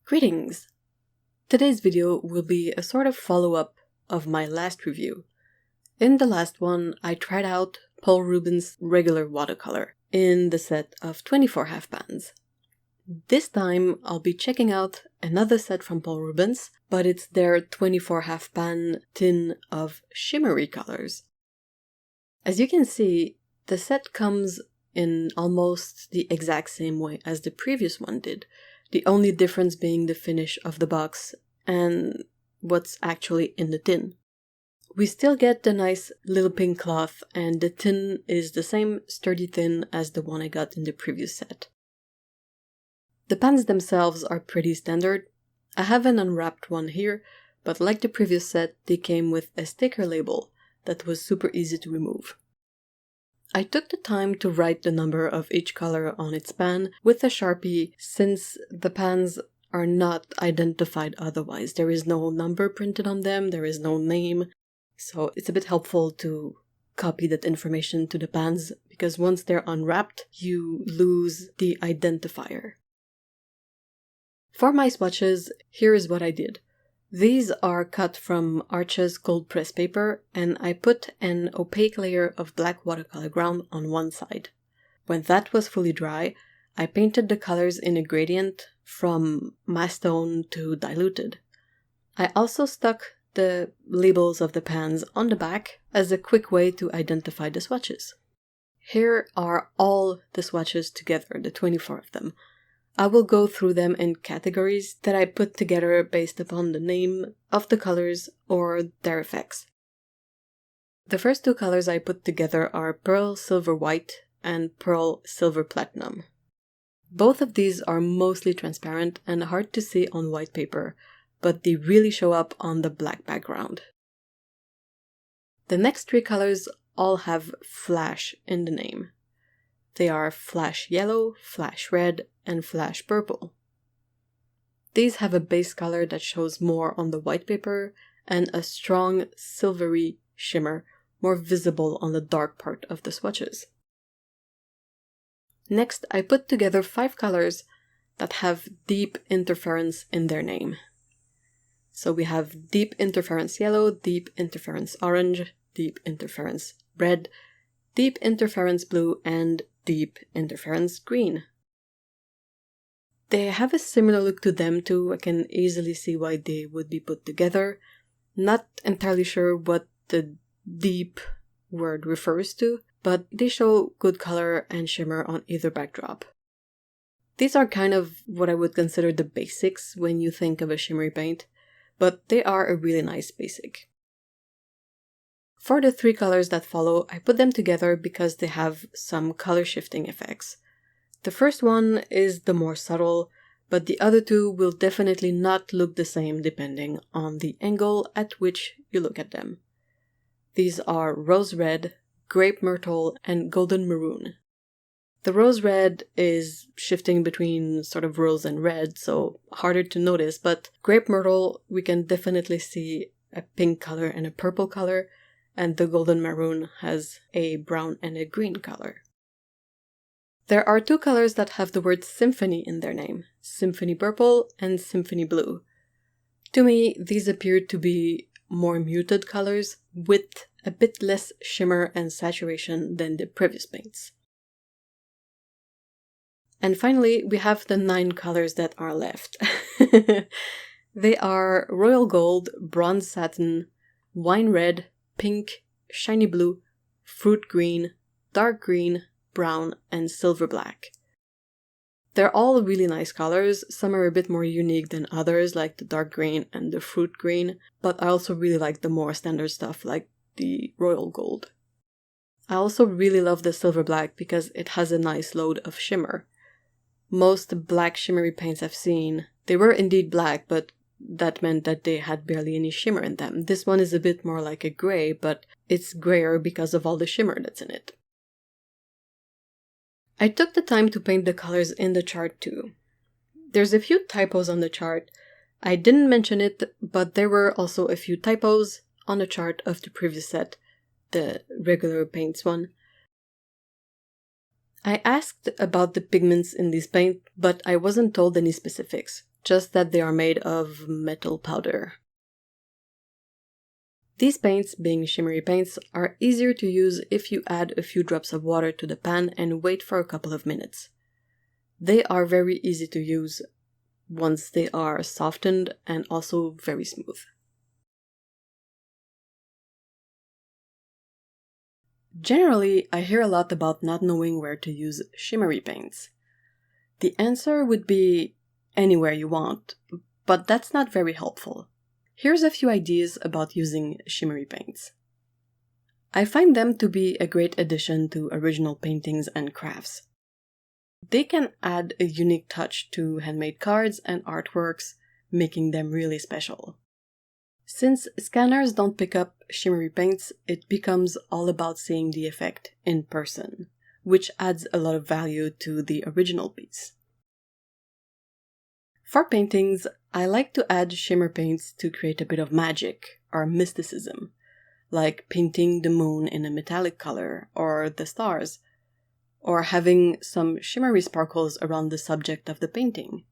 Greetings! Today's video will be a sort of follow-up of my last review. In the last one, I tried out Paul Rubens' regular watercolor in the set of 24 half pans. This time, I'll be checking out another set from Paul Rubens, but it's their 24 half pan tin of shimmery colors. As you can see, the set comes in almost the exact same way as the previous one did, the only difference being the finish of the box and what's actually in the tin. We still get the nice little pink cloth, and the tin is the same sturdy tin as the one I got in the previous set. The pans themselves are pretty standard. I have an unwrapped one here, but like the previous set, they came with a sticker label that was super easy to remove. I took the time to write the number of each color on its pan with a Sharpie, since the pans are not identified otherwise. There is no number printed on them, there is no name, so it's a bit helpful to copy that information to the pans, because once they're unwrapped, you lose the identifier. For my swatches, here is what I did. These are cut from Arches cold press paper, and I put an opaque layer of black watercolor ground on one side. When that was fully dry, I painted the colors in a gradient from massed tone to diluted. I also stuck the labels of the pans on the back as a quick way to identify the swatches. Here are all the swatches together, the 24 of them. I will go through them in categories that I put together based upon the name of the colors or their effects. The first two colors I put together are Pearl Silver White and Pearl Silver Platinum. Both of these are mostly transparent and hard to see on white paper, but they really show up on the black background. The next three colors all have flash in the name. They are Flash Yellow, Flash Red, and Flash Purple. These have a base color that shows more on the white paper and a strong silvery shimmer, more visible on the dark part of the swatches. Next, I put together 5 colors that have deep interference in their name. So we have Deep Interference Yellow, Deep Interference Orange, Deep Interference Red, Deep Interference Blue, and Deep Interference Green. They have a similar look to them too. I can easily see why they would be put together. Not entirely sure what the deep word refers to, but they show good color and shimmer on either backdrop. These are kind of what I would consider the basics when you think of a shimmery paint, but they are a really nice basic. For the 3 colors that follow, I put them together because they have some color shifting effects. The first one is the more subtle, but the other 2 will definitely not look the same depending on the angle at which you look at them. These are Rose Red, Grape Myrtle, and Golden Maroon. The Rose Red is shifting between sort of rose and red, so harder to notice, but Grape Myrtle, we can definitely see a pink color and a purple color, and the Golden Maroon has a brown and a green color. There are 2 colors that have the word Symphony in their name, Symphony Purple and Symphony Blue. To me, these appear to be more muted colors with a bit less shimmer and saturation than the previous paints. And finally, we have the 9 colors that are left. They are Royal Gold, Bronze Satin, Wine Red, Pink, Shiny Blue, Fruit Green, Dark Green, Brown, and Silver Black. They're all really nice colors. Some are a bit more unique than others, like the dark green and the fruit green, but I also really like the more standard stuff like the Royal Gold. I also really love the Silver Black because it has a nice load of shimmer. Most black shimmery paints I've seen, they were indeed black, but that meant that they had barely any shimmer in them. This one is a bit more like a gray, but it's grayer because of all the shimmer that's in it. I took the time to paint the colors in the chart too. There's a few typos on the chart. I didn't mention it, but there were also a few typos on the chart of the previous set, the regular paints one. I asked about the pigments in this paint, but I wasn't told any specifics. just that they are made of metal powder. These paints, being shimmery paints, are easier to use if you add a few drops of water to the pan and wait for a couple of minutes. They are very easy to use once they are softened and also very smooth. Generally, I hear a lot about not knowing where to use shimmery paints. The answer would be anywhere you want, but that's not very helpful. Here's a few ideas about using shimmery paints. I find them to be a great addition to original paintings and crafts. They can add a unique touch to handmade cards and artworks, making them really special. Since scanners don't pick up shimmery paints, it becomes all about seeing the effect in person, which adds a lot of value to the original piece. For paintings, I like to add shimmer paints to create a bit of magic or mysticism, like painting the moon in a metallic color or the stars, or having some shimmery sparkles around the subject of the painting.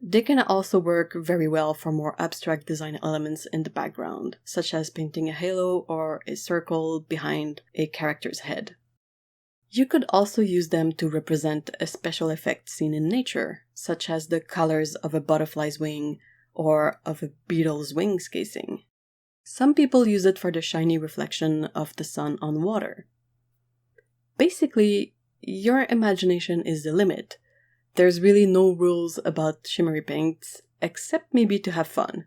They can also work very well for more abstract design elements in the background, such as painting a halo or a circle behind a character's head. You could also use them to represent a special effect seen in nature, such as the colors of a butterfly's wing or of a beetle's wings casing. Some people use it for the shiny reflection of the sun on water. Basically, your imagination is the limit. There's really no rules about shimmery paints, except maybe to have fun.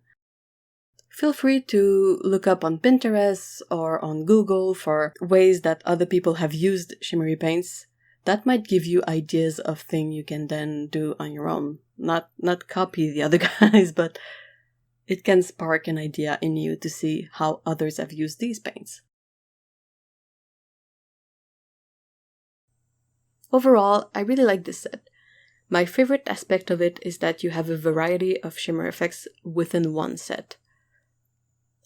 Feel free to look up on Pinterest or on Google for ways that other people have used shimmery paints. That might give you ideas of things you can then do on your own. Not copy the other guys, but it can spark an idea in you to see how others have used these paints. Overall, I really like this set. My favorite aspect of it is that you have a variety of shimmer effects within one set.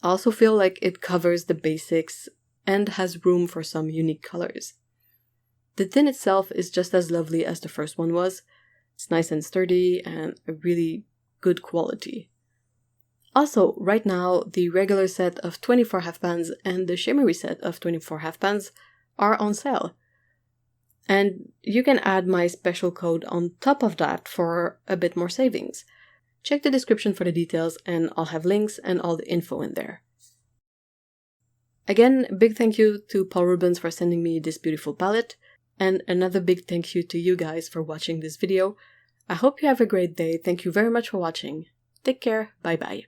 I also feel like it covers the basics and has room for some unique colors. The tin itself is just as lovely as the first one was. It's nice and sturdy and a really good quality. Also, right now, the regular set of 24 half pans and the shimmery set of 24 half pans are on sale. And you can add my special code on top of that for a bit more savings. Check the description for the details and I'll have links and all the info in there. Again, big thank you to Paul Rubens for sending me this beautiful palette, and another big thank you to you guys for watching this video. I hope you have a great day. Thank you very much for watching. Take care. Bye bye.